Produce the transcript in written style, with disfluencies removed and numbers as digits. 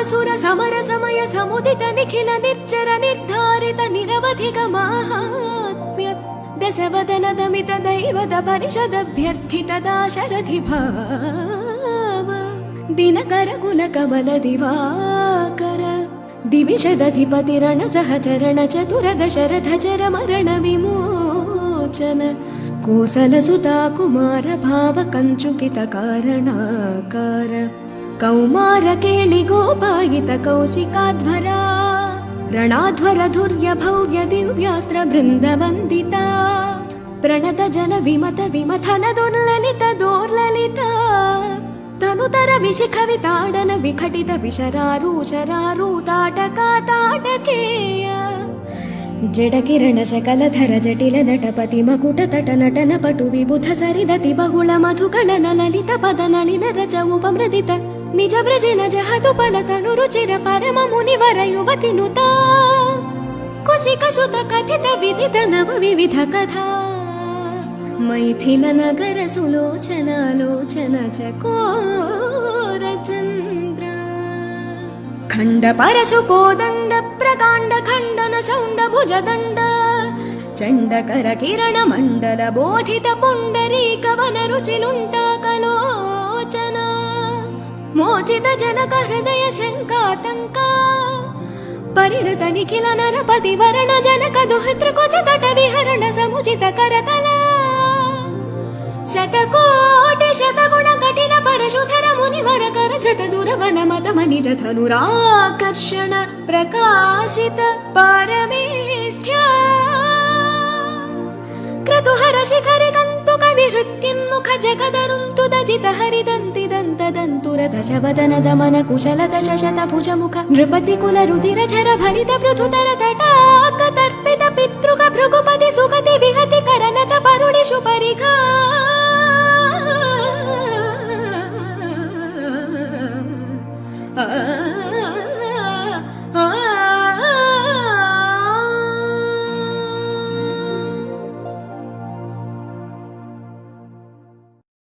सुर समर समय समुदित निखिल निर्जर निर्धारित निरवधिक माहात्म्य दशवदन दमित दैवत परिषदभ्यर्थित दाशरथि भाव दिनकर कुल कमल दिवाकर दिविषदधिपतिरण सहचरण चतुर दशरथ चर मरण विमोचन कोसल सुता कुमार भाव कंचुकित कारणाकार कौमार केळि गोपायित कौशिकाध्वरा ರಣಾಧ್ವರ ಧುರ್ಯ ಭವ್ಯ ದಿವ್ಯಾಸ್ತ್ರ ಬೃಂದ ವಂದಿತಾ ಪ್ರಣತ ಜನ ವಿಮತ ವಿಮಥನ ದುರ್ಲಲಿತ ದೋರ್ಲಲಿತ ತನುತರ ವಿಶಿಖವಿತಾಡನ ವಿಘಟಿತ ವಿಶರಾರೂಷರಾರೂತಾಟಕಾತಾಟಕೇಯ ಜಡಕಿರಣ ಶಕಲಧರ ಜಟಿಲ ನಟಪತಿ ಮಕುಟ ತಟ ನಟನ ಪಟು ವಿಬುಧ ಸರಿದತಿ ಬಹುಳ ಮಧುಕಳನ ಲಲಿತ ಪದ ನಳಿನ ರಚ ಉಪಮೃದಿತ ನಿಜ ವ್ರಜಿನ ಜಹತು ಪಲಕನು ರುಚಿರ ಪರಮ ಮುನಿವರ ಯುವತಿ ನುತ ಕುಶಿಕ ಸುತ ಕಥಿತ ವಿಧಿತ ನವ ವಿವಿಧ ಕಥಾ ಮೈಥಿಲ ನಗರ ಸುಲೋಚನಾಲೋಚನ ಚಕೋರ ಚಂದ್ರ ಖಂಡ ಪರಶು ಕೋದಂಡ ಪ್ರಕಾಂಡ ಖಂಡನ ಶೌಂಡ ಭುಜದಂಡ ಚಂಡಕರ ಕಿರಣ ಮಂಡಲ ಬೋಧಿತ ಪುಂಡರೀಕ ವನ ರುಚಿಲುಂಟ ಕಲೋಚನ ಮೋಚಿತ ಜನಕ ಹೃದಯ ಶಂಕಾತಂಕ ಪರಿಹೃತ ನಿಖಿಲ ನರಪತಿ ವರ್ಣ ಜನಕ ದುಹಿತೃ ಕುಚ ತಟ ವಿಹರಣ ಸಮುಚಿತ ಕರತಲ ಶತಕೋಟಿ ಶತಗುಣ ಕಠಿಣ ಪರಶುಧರ ಮುನಿವರ ಕರಧೃತ ದುರವನ ಮತ ಮನಿಜ ಧನುರಾಕರ್ಷಣ ಪ್ರಕಾಶಿತ ಪರಮೇಷ್ಠ್ಯ ಕ್ರತುಹರ ಶಿಖರಿ ಕಂತು ಕವಿ ಹೃತ್ಯನ್ಮುಖ ಜಗದರುಂತು ದಜಿತ ಹರಿದಂತಿ ದಂತದಂತುರ ದಶವದನ ದಮನ ಕುಶಲ ದಶಶತ ಭುಜ ಮುಖ ನೃಪತಿ ಕುಲ ರುದಿರ ಝರ ಭರಿತ ಪೃಥುತರ ತಟಾಕ ತರ್ಪಿತ ಪಿತೃಕ ಭೃಗು